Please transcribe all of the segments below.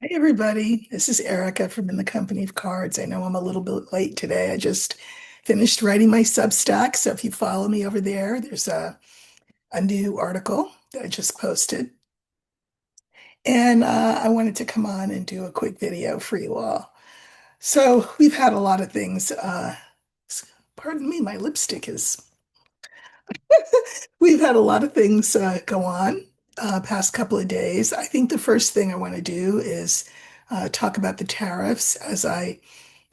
Hey everybody, this is Erica from In the Company of Cards. I know I'm a little bit late today. I just finished writing my Substack, so if you follow me over there, there's a new article that I just posted. And I wanted to come on and do a quick video for you all. So we've had a lot of things. Pardon me, my lipstick is. We've had a lot of things go on past couple of days. I think the first thing I want to do is talk about the tariffs. As I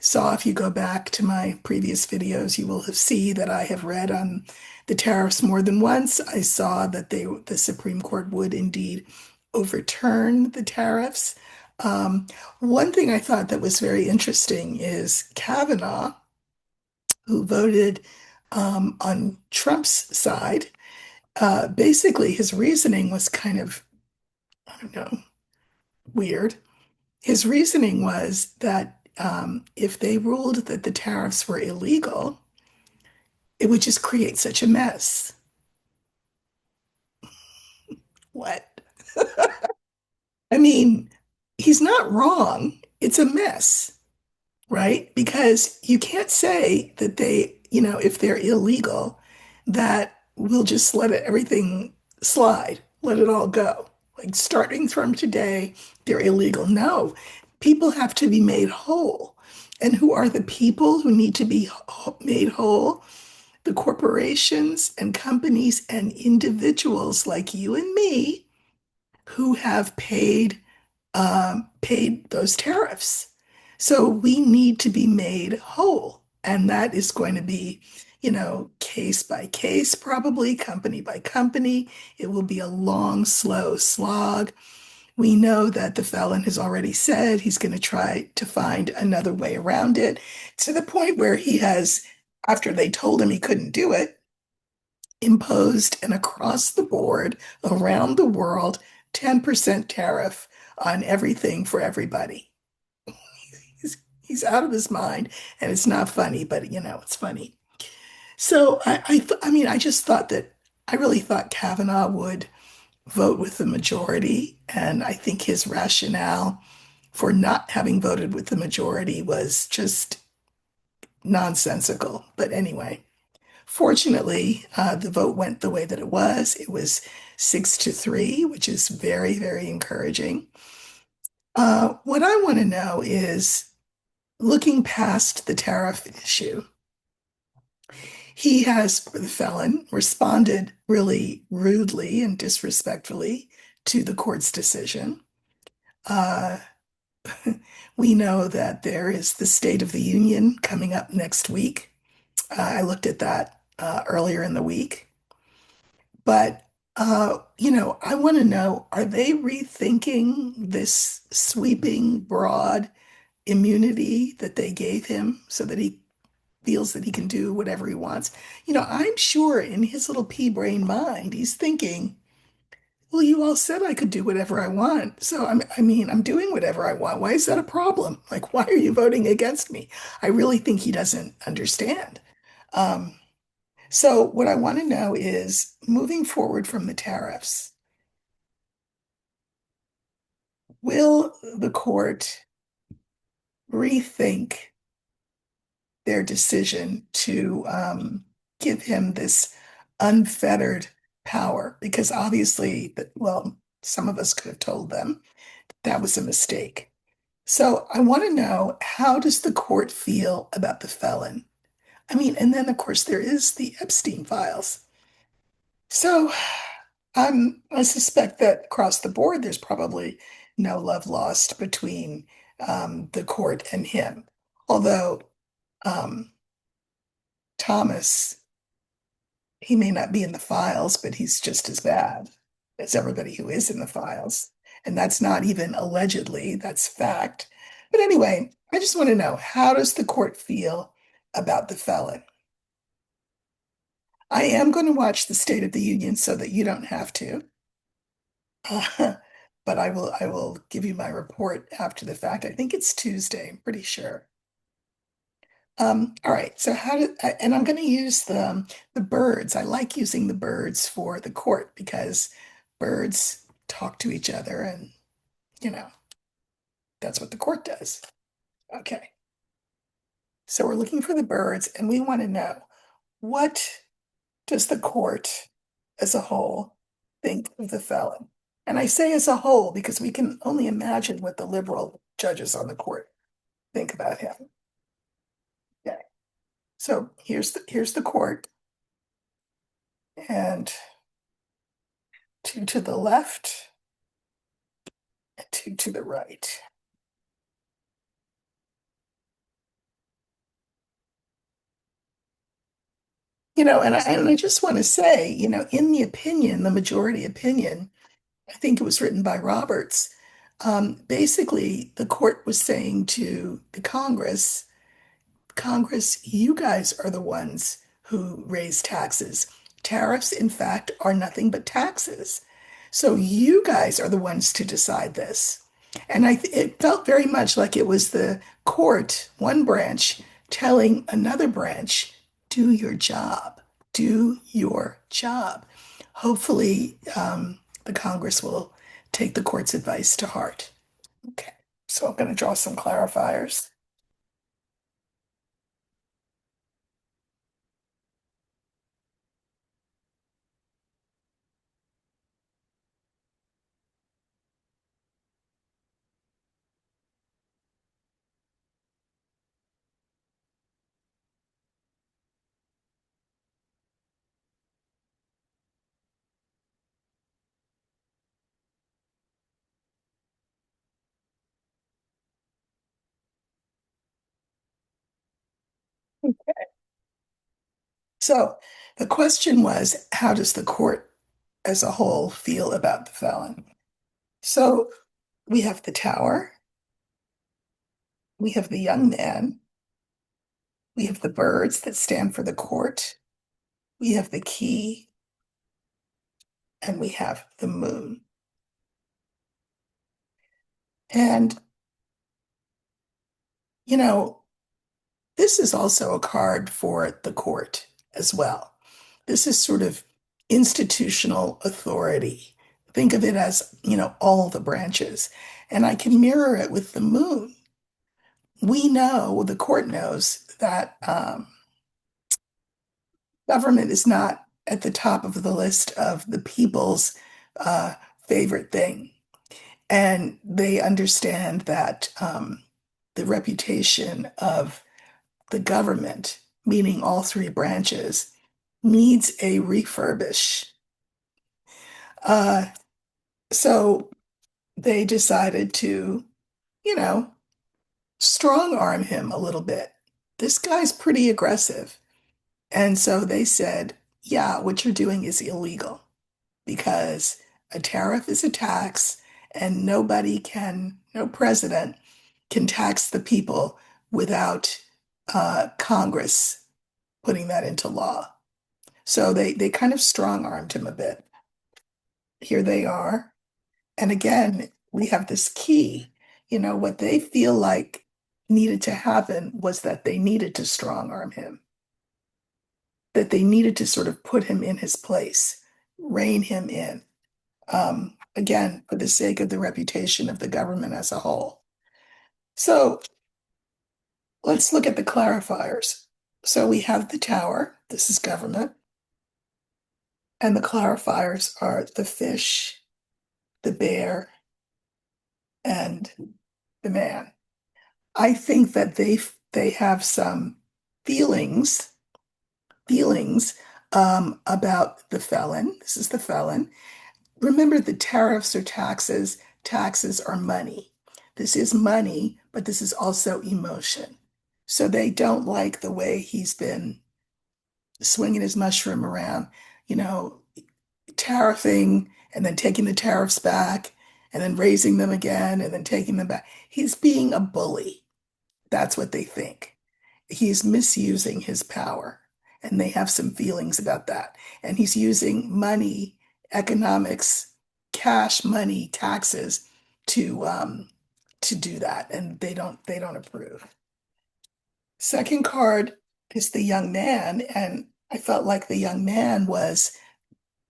saw, if you go back to my previous videos, you will have seen that I have read on the tariffs more than once. I saw that the Supreme Court would indeed overturn the tariffs. Um, One thing I thought that was very interesting is Kavanaugh, who voted on Trump's side. Basically, his reasoning was kind of, I don't know, weird. His reasoning was that if they ruled that the tariffs were illegal, it would just create such a mess. What? I mean, he's not wrong. It's a mess, right? Because you can't say that if they're illegal, that we'll just let everything slide, let it all go. Like starting from today, they're illegal. No, people have to be made whole. And who are the people who need to be made whole? The corporations and companies and individuals like you and me who have paid those tariffs. So we need to be made whole. And that is going to be, case by case, probably company by company. It will be a long, slow slog. We know that the felon has already said he's going to try to find another way around it to the point where he has, after they told him he couldn't do it, imposed an across the board, around the world, 10% tariff on everything for everybody. He's out of his mind, and it's not funny, but it's funny. So I mean, I just thought that I really thought Kavanaugh would vote with the majority, and I think his rationale for not having voted with the majority was just nonsensical. But anyway, fortunately, the vote went the way that it was. It was 6-3, which is very, very encouraging. What I want to know is looking past the tariff issue, he has, the felon, responded really rudely and disrespectfully to the court's decision. Uh, we know that there is the State of the Union coming up next week. I looked at that earlier in the week. But, I want to know, are they rethinking this sweeping, broad immunity that they gave him so that he feels that he can do whatever he wants? I'm sure in his little pea brain mind, he's thinking, well, you all said I could do whatever I want. So I'm doing whatever I want. Why is that a problem? Like, why are you voting against me? I really think he doesn't understand. Um, so what I want to know is moving forward from the tariffs, will the court rethink their decision to give him this unfettered power? Because obviously, well, some of us could have told them that was a mistake. So I want to know, how does the court feel about the felon? I mean, and then of course there is the Epstein files. So I suspect that across the board, there's probably no love lost between the court and him. Although um, Thomas, he may not be in the files, but he's just as bad as everybody who is in the files. And that's not even allegedly, that's fact. But anyway, I just want to know, how does the court feel about the felon? I am going to watch the State of the Union so that you don't have to. But I will give you my report after the fact. I think it's Tuesday, I'm pretty sure. All right. So and I'm going to use the birds. I like using the birds for the court because birds talk to each other and, you know. That's what the court does. Okay. So we're looking for the birds and we want to know, what does the court as a whole think of the felon? And I say as a whole because we can only imagine what the liberal judges on the court think about him. Okay. So here's the court, and two to the left and two to the right. And I just want to say, in the opinion, the majority opinion, I think it was written by Roberts. Basically, the court was saying to the Congress, you guys are the ones who raise taxes. Tariffs, in fact, are nothing but taxes. So you guys are the ones to decide this. And it felt very much like it was the court, one branch, telling another branch, do your job, do your job. Hopefully, the Congress will take the court's advice to heart. Okay, so I'm going to draw some clarifiers. So the question was, how does the court as a whole feel about the felon? So we have the tower, we have the young man, we have the birds that stand for the court, we have the key, and we have the moon. And, you know, this is also a card for the court as well. This is sort of institutional authority. Think of it as, all the branches. And I can mirror it with the moon. We know, the court knows that government is not at the top of the list of the people's uh, favorite thing. And they understand that the reputation of the government, meaning all three branches, needs a refurbish. Uh, so they decided to, you know, strong arm him a little bit. This guy's pretty aggressive. And so they said, yeah, what you're doing is illegal because a tariff is a tax and no president can tax the people without Congress putting that into law. So they kind of strong armed him a bit. Here they are. And again, we have this key. What they feel like needed to happen was that they needed to strong arm him, that they needed to sort of put him in his place, rein him in, again, for the sake of the reputation of the government as a whole. So let's look at the clarifiers. So we have the tower, this is government, and the clarifiers are the fish, the bear, and the man. I think that they have some feelings feelings about the felon. This is the felon. Remember, the tariffs are taxes. Taxes are money. This is money, but this is also emotion. So they don't like the way he's been swinging his mushroom around, you know, tariffing and then taking the tariffs back and then raising them again and then taking them back. He's being a bully. That's what they think. He's misusing his power, and they have some feelings about that. And he's using money, economics, cash money, taxes to do that, and they don't approve. Second card is the young man, and I felt like the young man was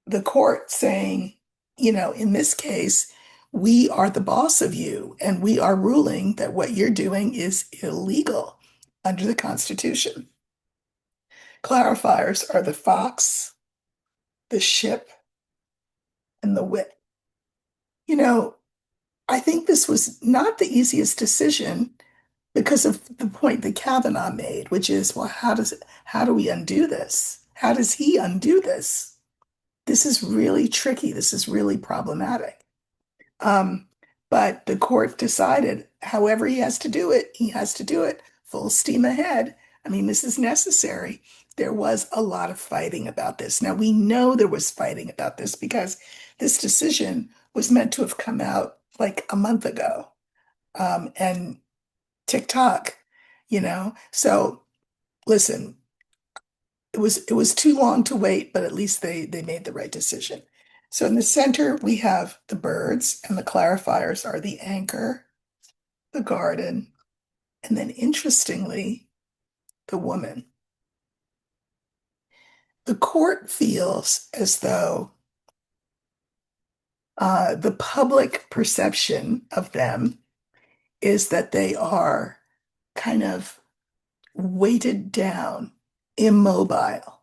the court saying, in this case, we are the boss of you, and we are ruling that what you're doing is illegal under the Constitution. Clarifiers are the fox, the ship, and the wit. You know, I think this was not the easiest decision because of the point that Kavanaugh made, which is, well, how do we undo this? How does he undo this? This is really tricky. This is really problematic. Um, but the court decided, however he has to do it, he has to do it full steam ahead. I mean, this is necessary. There was a lot of fighting about this. Now, we know there was fighting about this because this decision was meant to have come out like a month ago. And TikTok, So listen, it was too long to wait, but at least they made the right decision. So in the center, we have the birds, and the clarifiers are the anchor, the garden, and then interestingly, the woman. The court feels as though the public perception of them is that they are kind of weighted down, immobile.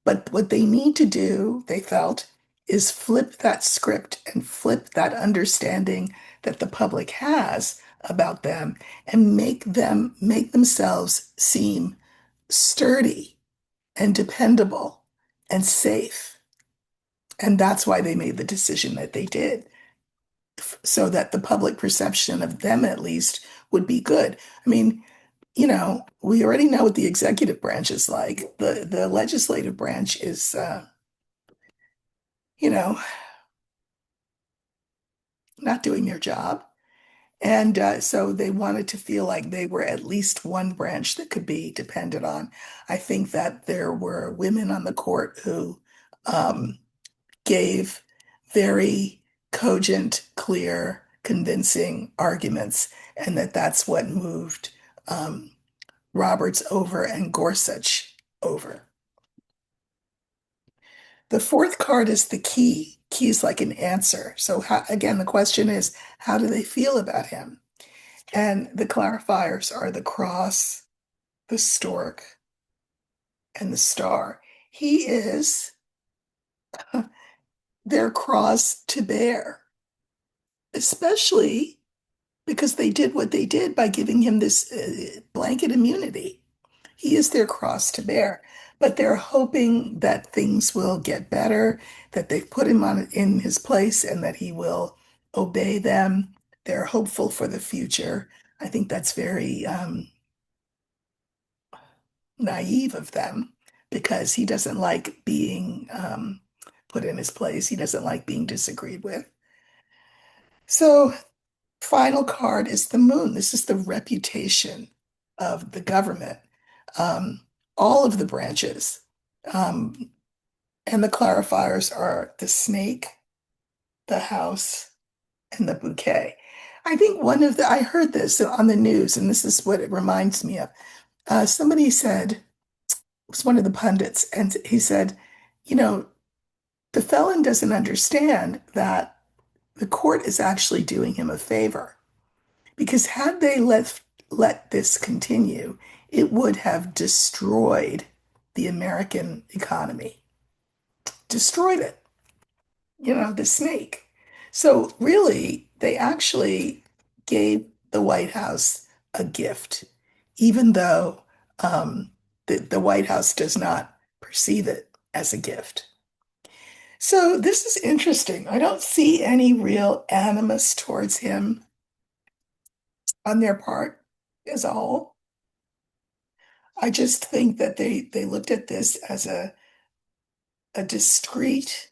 But what they need to do, they felt, is flip that script and flip that understanding that the public has about them and make themselves seem sturdy and dependable and safe. And that's why they made the decision that they did, so that the public perception of them at least would be good. I mean, we already know what the executive branch is like. The legislative branch is, you know, not doing their job. And so they wanted to feel like they were at least one branch that could be depended on. I think that there were women on the court who um, gave very cogent, clear, convincing arguments, and that's what moved um, Roberts over and Gorsuch over. The fourth card is the key. Key is like an answer. So again, the question is, how do they feel about him? And the clarifiers are the cross, the stork, and the star. He is their cross to bear, especially because they did what they did by giving him this blanket immunity. He is their cross to bear, but they're hoping that things will get better, that they've put him on in his place, and that he will obey them. They're hopeful for the future. I think that's very naive of them because he doesn't like being put in his place. He doesn't like being disagreed with. So, final card is the moon. This is the reputation of the government, um, all of the branches. Um, and the clarifiers are the snake, the house, and the bouquet. I think I heard this on the news, and this is what it reminds me of. Somebody said, it was one of the pundits, and he said, you know, the felon doesn't understand that the court is actually doing him a favor. Because had they let this continue, it would have destroyed the American economy, destroyed it, the snake. So really, they actually gave the White House a gift, even though the White House does not perceive it as a gift. So this is interesting. I don't see any real animus towards him on their part as a whole. I just think that they looked at this as a discrete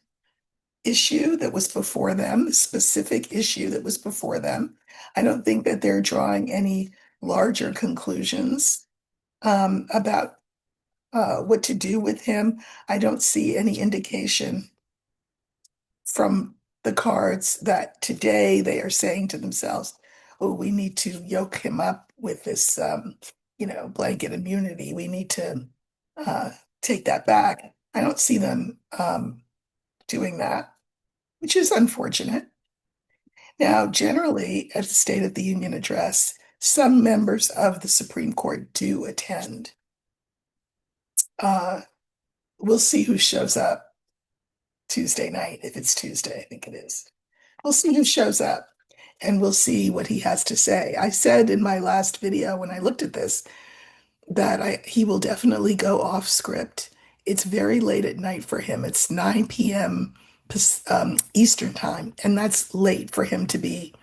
issue that was before them, a specific issue that was before them. I don't think that they're drawing any larger conclusions about what to do with him. I don't see any indication from the cards that today they are saying to themselves, oh, we need to yoke him up with this, blanket immunity. We need to uh, take that back. I don't see them doing that, which is unfortunate. Now, generally, at the State of the Union address, some members of the Supreme Court do attend. Uh, we'll see who shows up Tuesday night, if it's Tuesday, I think it is. We'll see who shows up and we'll see what he has to say. I said in my last video when I looked at this that he will definitely go off script. It's very late at night for him. It's 9 p.m. Eastern time, and that's late for him to be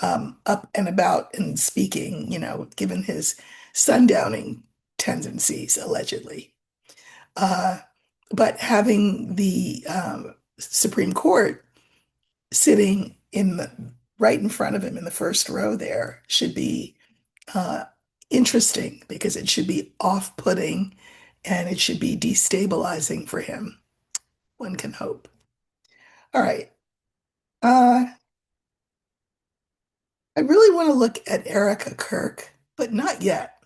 up and about and speaking, given his sundowning tendencies, allegedly. Uh, but having the Supreme Court sitting right in front of him in the first row there should be uh, interesting because it should be off-putting and it should be destabilizing for him. One can hope. All right. Uh, I really want to look at Erica Kirk, but not yet.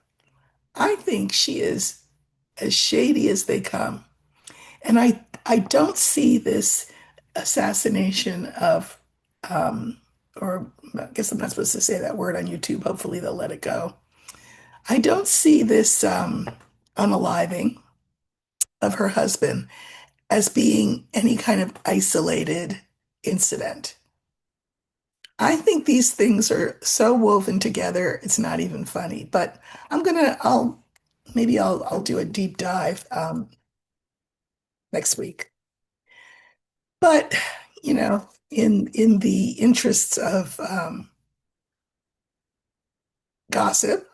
I think she is as shady as they come. And I don't see this assassination of, um, or I guess I'm not supposed to say that word on YouTube. Hopefully they'll let it go. I don't see this unaliving of her husband as being any kind of isolated incident. I think these things are so woven together, it's not even funny. But maybe I'll do a deep dive next week. But in the interests of gossip,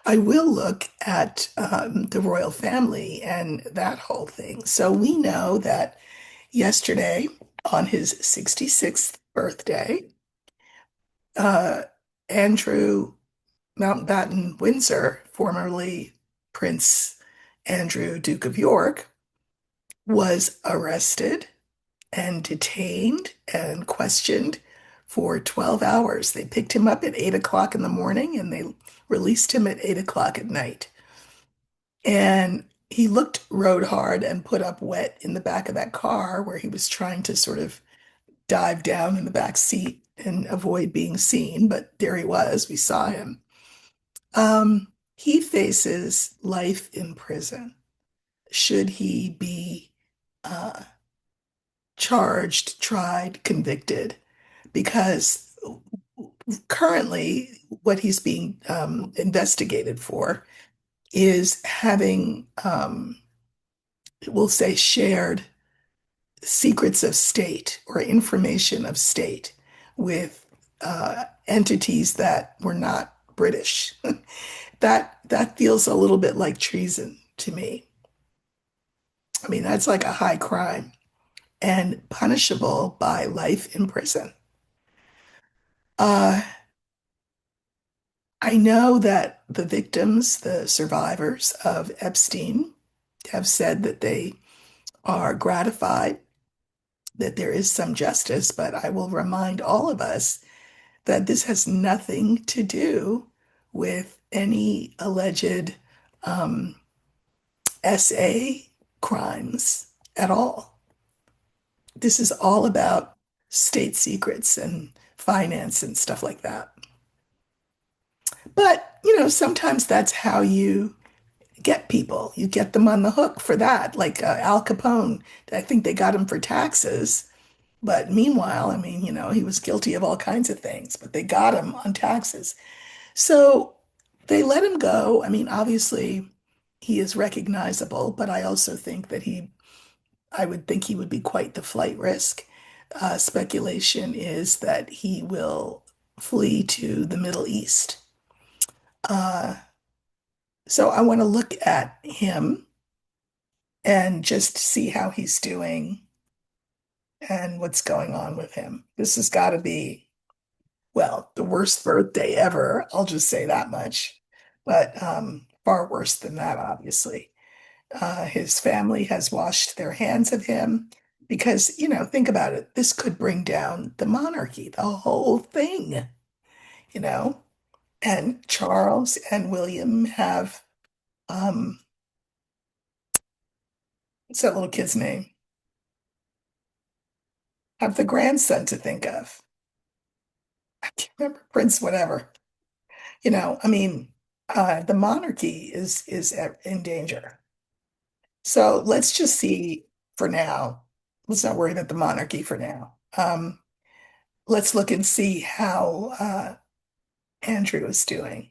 I will look at the royal family and that whole thing. So we know that yesterday, on his 66th birthday, uh, Andrew Mountbatten Windsor, formerly Prince Andrew, Duke of York, was arrested and detained and questioned for 12 hours. They picked him up at 8 o'clock in the morning and they released him at 8 o'clock at night. And he looked road hard and put up wet in the back of that car where he was trying to sort of dive down in the back seat and avoid being seen. But there he was. We saw him. He faces life in prison. Should he be uh, charged, tried, convicted? Because currently, what he's being investigated for is having, we'll say, shared secrets of state or information of state with entities that were not British. That feels a little bit like treason to me. I mean, that's like a high crime and punishable by life in prison. Uh, I know that the victims, the survivors of Epstein, have said that they are gratified that there is some justice, but I will remind all of us that this has nothing to do with any alleged um, SA crimes at all. This is all about state secrets and finance and stuff like that. But, sometimes that's how you get people. You get them on the hook for that. Like Al Capone, I think they got him for taxes. But meanwhile, I mean, he was guilty of all kinds of things, but they got him on taxes. So they let him go. I mean, obviously, he is recognizable, but I also think that I would think he would be quite the flight risk. Speculation is that he will flee to the Middle East. Uh, so I want to look at him and just see how he's doing and what's going on with him. This has got to be, well, the worst birthday ever. I'll just say that much. But far worse than that, obviously. His family has washed their hands of him because, think about it. This could bring down the monarchy, the whole thing, you know. And Charles and William have, um, what's that little kid's name? Have the grandson to think of. Remember Prince, whatever. I mean, the monarchy is in danger. So let's just see for now. Let's not worry about the monarchy for now. Let's look and see how Andrew is doing.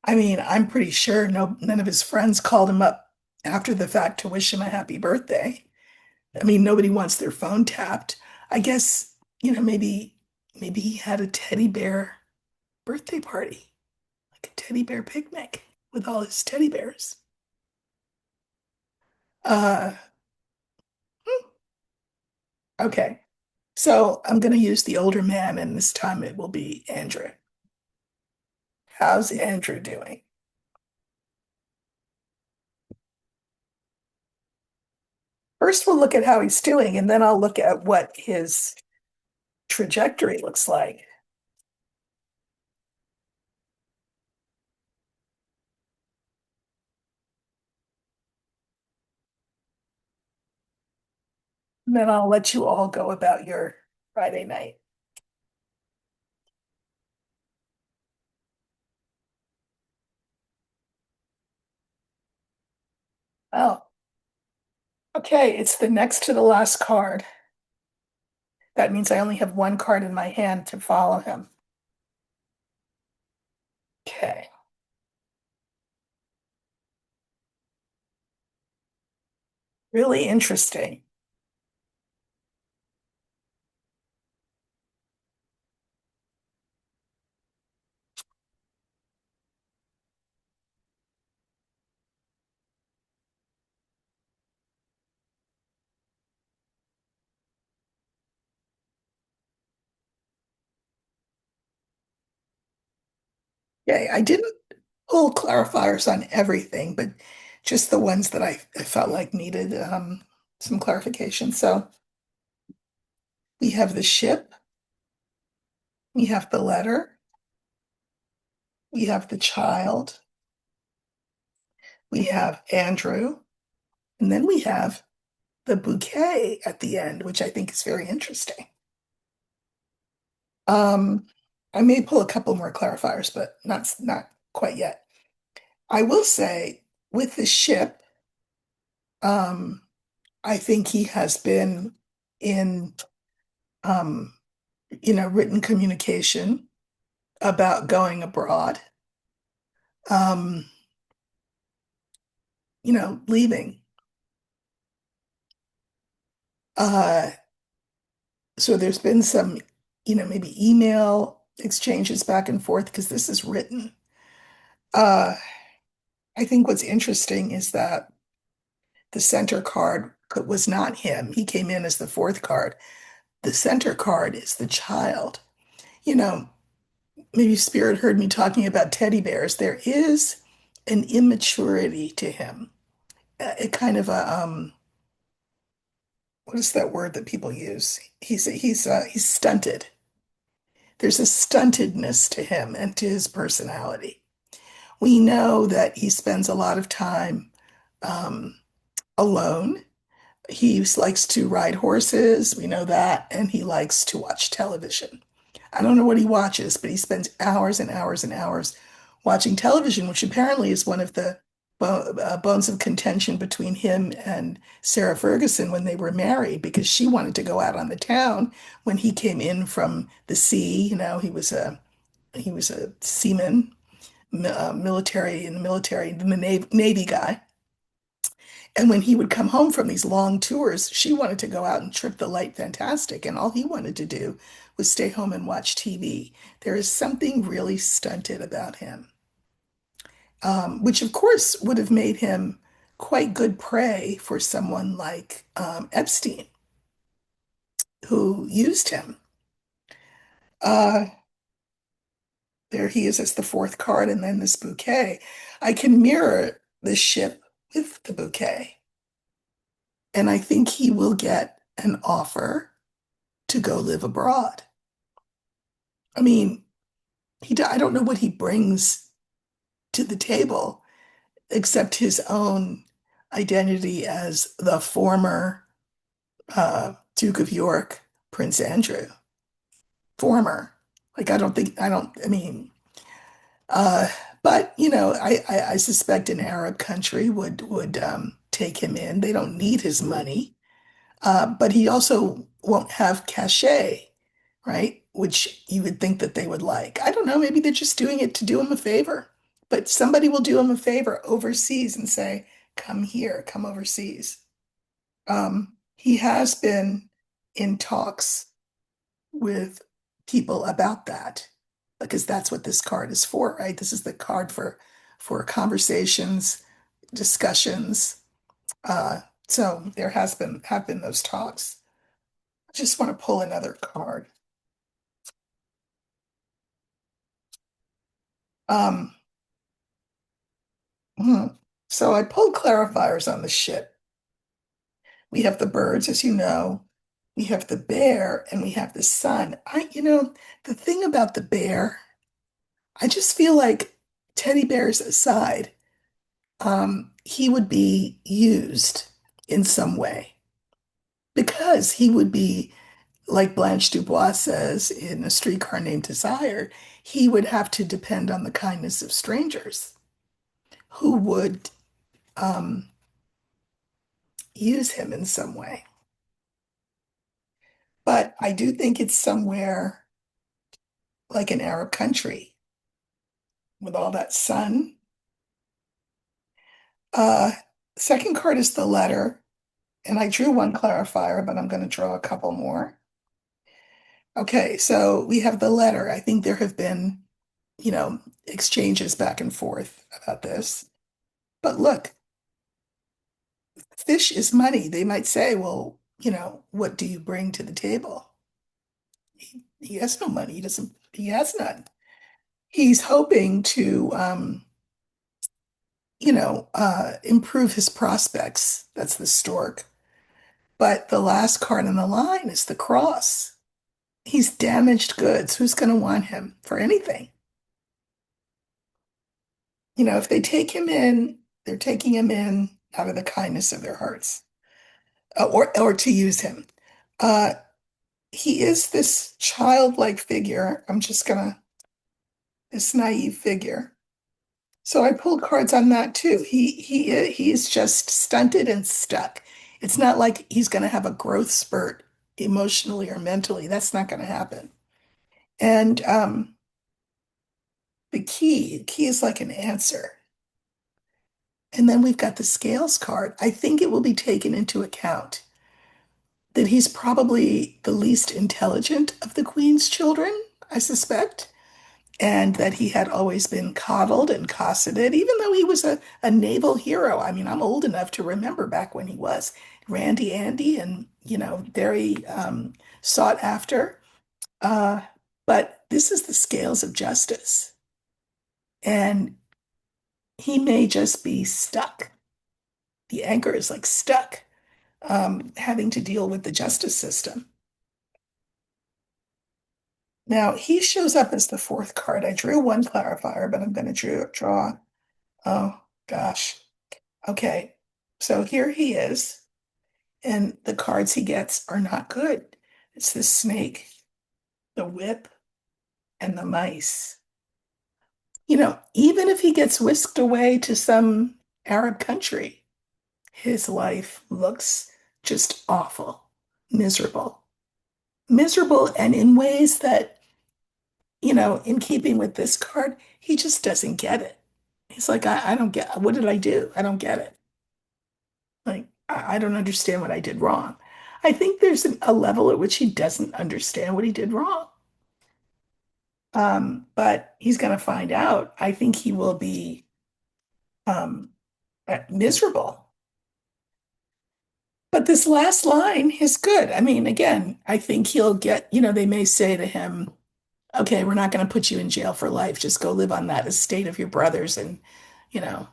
I mean, I'm pretty sure none of his friends called him up after the fact to wish him a happy birthday. I mean, nobody wants their phone tapped. I guess, maybe he had a teddy bear birthday party, like a teddy bear picnic with all his teddy bears. Uh, okay. So I'm going to use the older man, and this time it will be Andrew. How's Andrew doing? First, we'll look at how he's doing, and then I'll look at what his trajectory looks like. And then I'll let you all go about your Friday night. Oh, okay. It's the next to the last card. That means I only have one card in my hand to follow him. Okay. Really interesting. Okay. I didn't pull clarifiers on everything, but just the ones that I felt like needed some clarification. So we have the ship, we have the letter, we have the child, we have Andrew, and then we have the bouquet at the end, which I think is very interesting. Um, I may pull a couple more clarifiers, but not quite yet. I will say with the ship, um, I think he has been in um, written communication about going abroad, um, leaving. Uh, so there's been some, maybe email exchanges back and forth because this is written. Uh, I think what's interesting is that the center card was not him. He came in as the fourth card. The center card is the child. You know, Maybe Spirit heard me talking about teddy bears. There is an immaturity to him, a kind of a what is that word that people use? He's stunted. There's a stuntedness to him and to his personality. We know that he spends a lot of time um, alone. He likes to ride horses, we know that, and he likes to watch television. I don't know what he watches, but he spends hours and hours and hours watching television, which apparently is one of the bones of contention between him and Sarah Ferguson when they were married, because she wanted to go out on the town when he came in from the sea. He was a seaman, military in the military, the Navy guy. And when he would come home from these long tours, she wanted to go out and trip the light fantastic. And all he wanted to do was stay home and watch TV. There is something really stunted about him, which of course would have made him quite good prey for someone like Epstein, who used him. Uh, there he is as the fourth card, and then this bouquet. I can mirror the ship with the bouquet. And I think he will get an offer to go live abroad. I mean, I don't know what he brings to the table except his own identity as the former Duke of York, Prince Andrew. Former. Like, I mean, uh, but I suspect an Arab country would take him in. They don't need his money. But he also won't have cachet, right? Which you would think that they would like. I don't know, maybe they're just doing it to do him a favor. But somebody will do him a favor overseas and say, come here, come overseas. He has been in talks with people about that because that's what this card is for, right? This is the card for conversations, discussions. Uh, so there have been those talks. I just want to pull another card. Um, hmm. So I pulled clarifiers on the ship. We have the birds, as you know. We have the bear and we have the sun. The thing about the bear, I just feel like teddy bears aside, he would be used in some way because he would be, like Blanche Dubois says in A Streetcar Named Desire, he would have to depend on the kindness of strangers who would um, use him in some way. But I do think it's somewhere like an Arab country with all that sun. Uh, Second card is the letter, and I drew one clarifier, but I'm going to draw a couple more. Okay, so we have the letter. I think there have been, exchanges back and forth about this. But look, fish is money. They might say, well, what do you bring to the table? He has no money. He has none. He's hoping to, improve his prospects. That's the stork. But the last card on the line is the cross. He's damaged goods. Who's going to want him for anything? If they take him in, they're taking him in out of the kindness of their hearts, or to use him. Uh, he is this childlike figure. This naive figure. So I pulled cards on that too. He's just stunted and stuck. It's not like he's going to have a growth spurt emotionally or mentally. That's not going to happen. And the key is like an answer. And then we've got the scales card. I think it will be taken into account that he's probably the least intelligent of the queen's children, I suspect, and that he had always been coddled and cosseted, even though he was a naval hero. I mean, I'm old enough to remember back when he was Randy Andy and, very sought after. Uh, but this is the scales of justice. And he may just be stuck. The anchor is like stuck, having to deal with the justice system. Now, he shows up as the fourth card. I drew one clarifier, but I'm going to draw. Oh, gosh. Okay. So here he is, and the cards he gets are not good. It's the snake, the whip, and the mice. Even if he gets whisked away to some Arab country, his life looks just awful, miserable. Miserable, and in ways that, in keeping with this card, he just doesn't get it. He's like, I don't get, what did I do? I don't get it. Like, I don't understand what I did wrong. I think there's a level at which he doesn't understand what he did wrong. But he's going to find out. I think he will be um, miserable. But this last line is good. I mean, again, I think he'll get, they may say to him, okay, we're not going to put you in jail for life. Just go live on that estate of your brothers and, you know,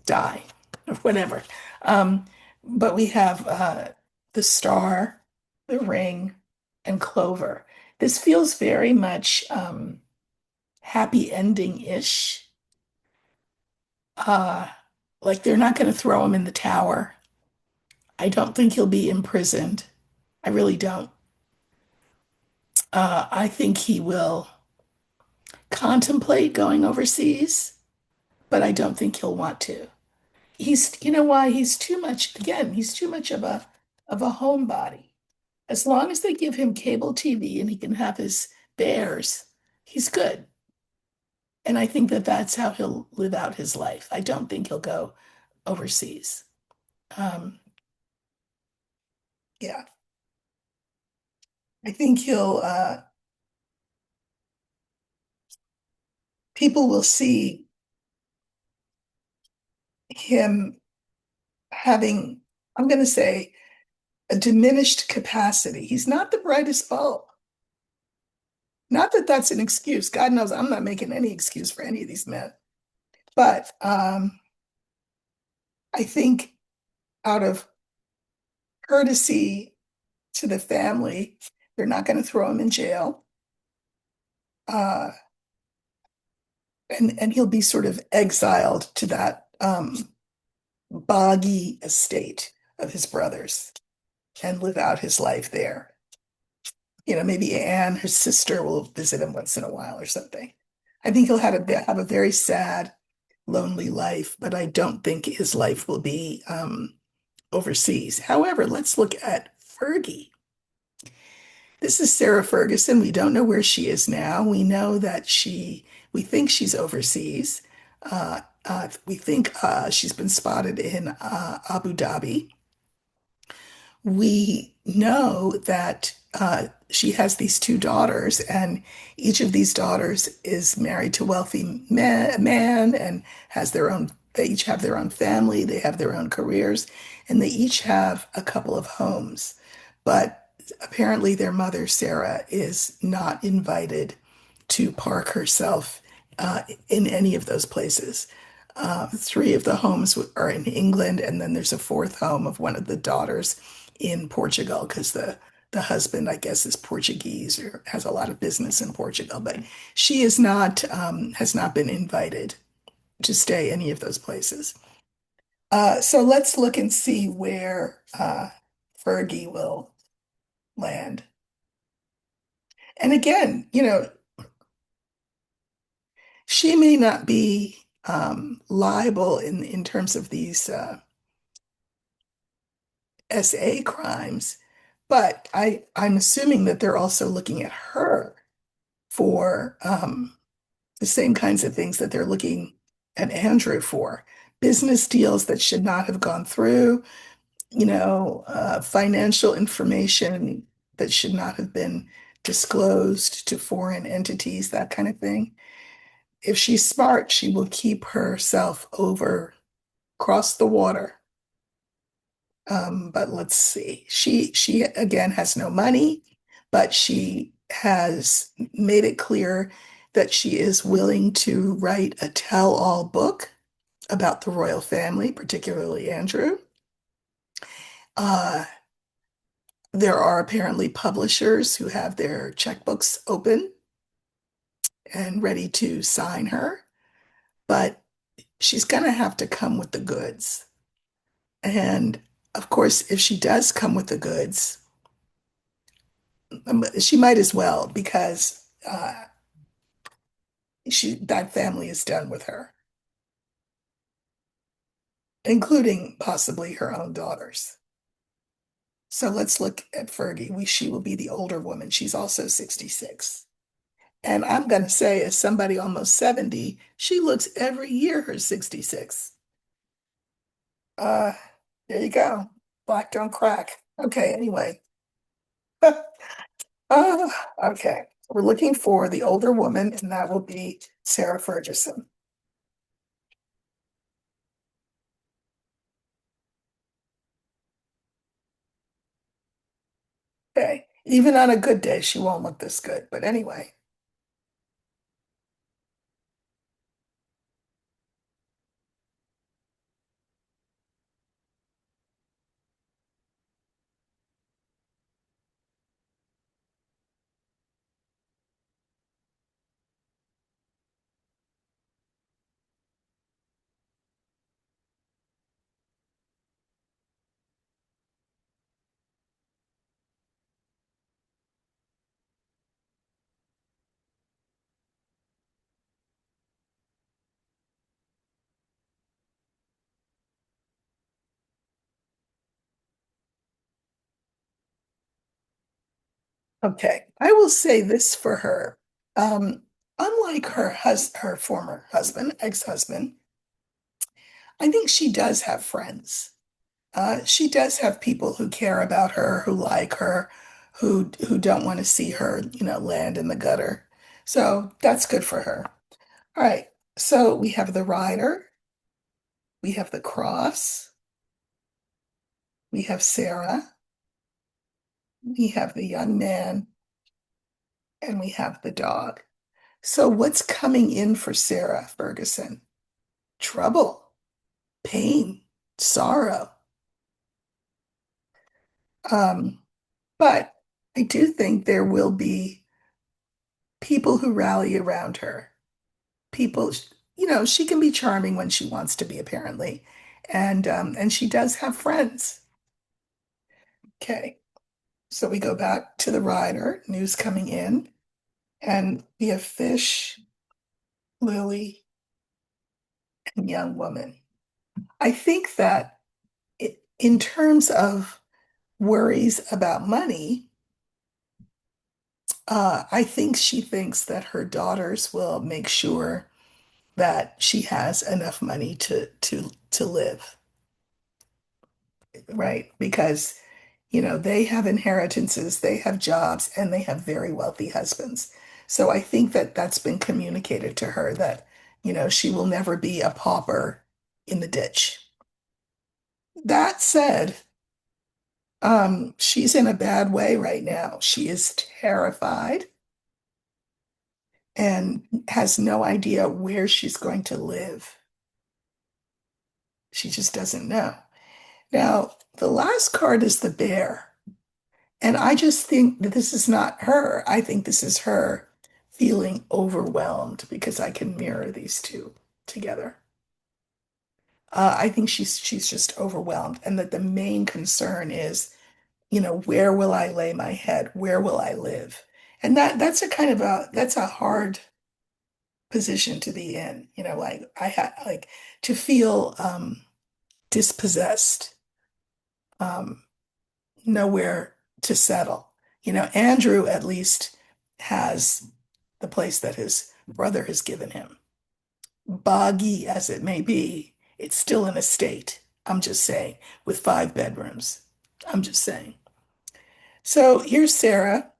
die or whatever. Um, but we have the star, the ring, and clover. This feels very much happy ending-ish. Uh, like they're not going to throw him in the tower. I don't think he'll be imprisoned. I really don't. I think he will contemplate going overseas, but I don't think he'll want to. You know why? He's too much, again, he's too much of a homebody. As long as they give him cable TV and he can have his bears, he's good. And I think that that's how he'll live out his life. I don't think he'll go overseas. Um, yeah, I think people will see him having, I'm going to say, a diminished capacity. He's not the brightest bulb. Not that that's an excuse. God knows I'm not making any excuse for any of these men. But I think out of courtesy to the family, they're not going to throw him in jail. Uh, and he'll be sort of exiled to that boggy estate of his brothers and live out his life there. You know, maybe Anne, his sister, will visit him once in a while or something. I think he'll have a very sad, lonely life, but I don't think his life will be overseas. However, let's look at Fergie. This is Sarah Ferguson. We don't know where she is now. We know that we think she's overseas. We think she's been spotted in Abu Dhabi. We know that she has these two daughters, and each of these daughters is married to a wealthy man and they each have their own family, they have their own careers, and they each have a couple of homes. But apparently, their mother, Sarah, is not invited to park herself in any of those places. Three of the homes are in England, and then there's a fourth home of one of the daughters in Portugal because the husband, I guess, is Portuguese or has a lot of business in Portugal, but she is not has not been invited to stay any of those places. So let's look and see where Fergie will land. And again, you know, she may not be liable in terms of these SA crimes, but I'm assuming that they're also looking at her for the same kinds of things that they're looking at Andrew for. Business deals that should not have gone through, financial information that should not have been disclosed to foreign entities, that kind of thing. If she's smart, she will keep herself over, cross the water. But let's see. She again has no money, but she has made it clear that she is willing to write a tell-all book about the royal family, particularly Andrew. Uh, there are apparently publishers who have their checkbooks open and ready to sign her, but she's going to have to come with the goods. And of course, if she does come with the goods, she might as well because that family is done with her, including possibly her own daughters. So let's look at Fergie. She will be the older woman. She's also 66. And I'm going to say, as somebody almost 70, she looks every year her 66. Uh, there you go. Black don't crack. Okay, anyway. Uh, okay. We're looking for the older woman, and that will be Sarah Ferguson. Okay. Even on a good day, she won't look this good. But anyway. Okay, I will say this for her. Unlike her former husband, ex-husband, I think she does have friends. She does have people who care about her, who like her, who don't want to see her, land in the gutter. So that's good for her. All right. So we have the rider, we have the cross, we have Sarah, we have the young man, and we have the dog. So what's coming in for Sarah Ferguson? Trouble, pain, sorrow. Um, but I do think there will be people who rally around her. People, she can be charming when she wants to be, apparently. And she does have friends. Okay. So we go back to the rider, news coming in, and we have fish, lily, and young woman. I think that in terms of worries about money, I think she thinks that her daughters will make sure that she has enough money to live, right? Because, they have inheritances, they have jobs, and they have very wealthy husbands. So I think that that's been communicated to her that, she will never be a pauper in the ditch. That said, she's in a bad way right now. She is terrified and has no idea where she's going to live. She just doesn't know. Now, the last card is the bear. And I just think that this is not her. I think this is her feeling overwhelmed because I can mirror these two together. I think she's just overwhelmed, and that the main concern is, where will I lay my head? Where will I live? And that's a hard position to be in. Like I had like to feel dispossessed, um, nowhere to settle. Andrew at least has the place that his brother has given him. Boggy as it may be, it's still an estate. I'm just saying, with 5 bedrooms. I'm just saying. So here's Sarah,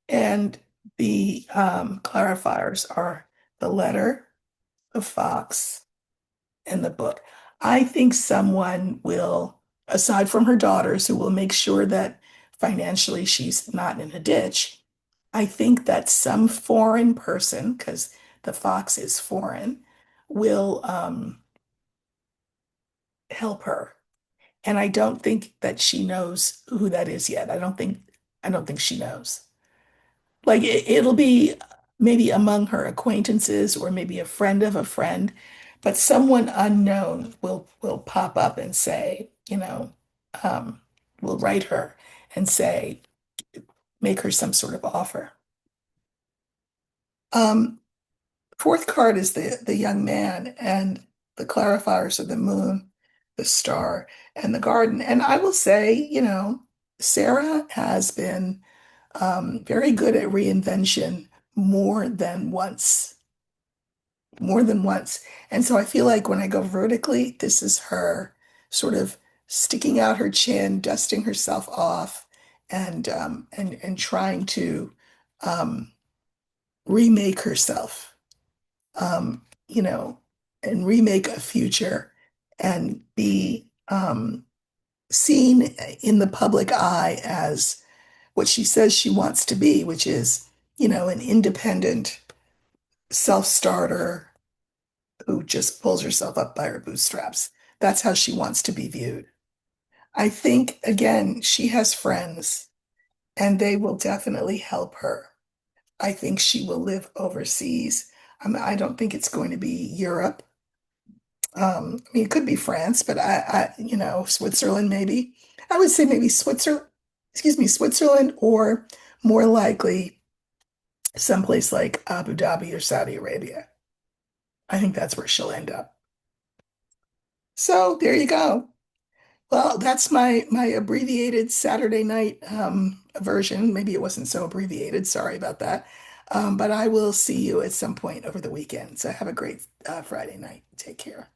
and the clarifiers are the letter, the fox, and the book. I think someone will, aside from her daughters, who will make sure that financially she's not in a ditch. I think that some foreign person, because the fox is foreign, will help her. And I don't think that she knows who that is yet. I don't think she knows. Like it'll be maybe among her acquaintances or maybe a friend of a friend, but someone unknown will pop up and say, will write her and say, make her some sort of offer. Um, Fourth card is the young man, and the clarifiers are the moon, the star, and the garden. And I will say, Sarah has been very good at reinvention more than once, more than once. And so I feel like when I go vertically, this is her sort of sticking out her chin, dusting herself off, and trying to um, remake herself, um, you know, and remake a future and be seen in the public eye as what she says she wants to be, which is, an independent self-starter who just pulls herself up by her bootstraps. That's how she wants to be viewed. I think, again, she has friends and they will definitely help her. I think she will live overseas. I don't think it's going to be Europe. I mean, it could be France, but Switzerland maybe. I would say maybe Switzerland, or more likely someplace like Abu Dhabi or Saudi Arabia. I think that's where she'll end up. So there you go. Well, that's my abbreviated Saturday night version. Maybe it wasn't so abbreviated. Sorry about that. But I will see you at some point over the weekend. So have a great Friday night. Take care.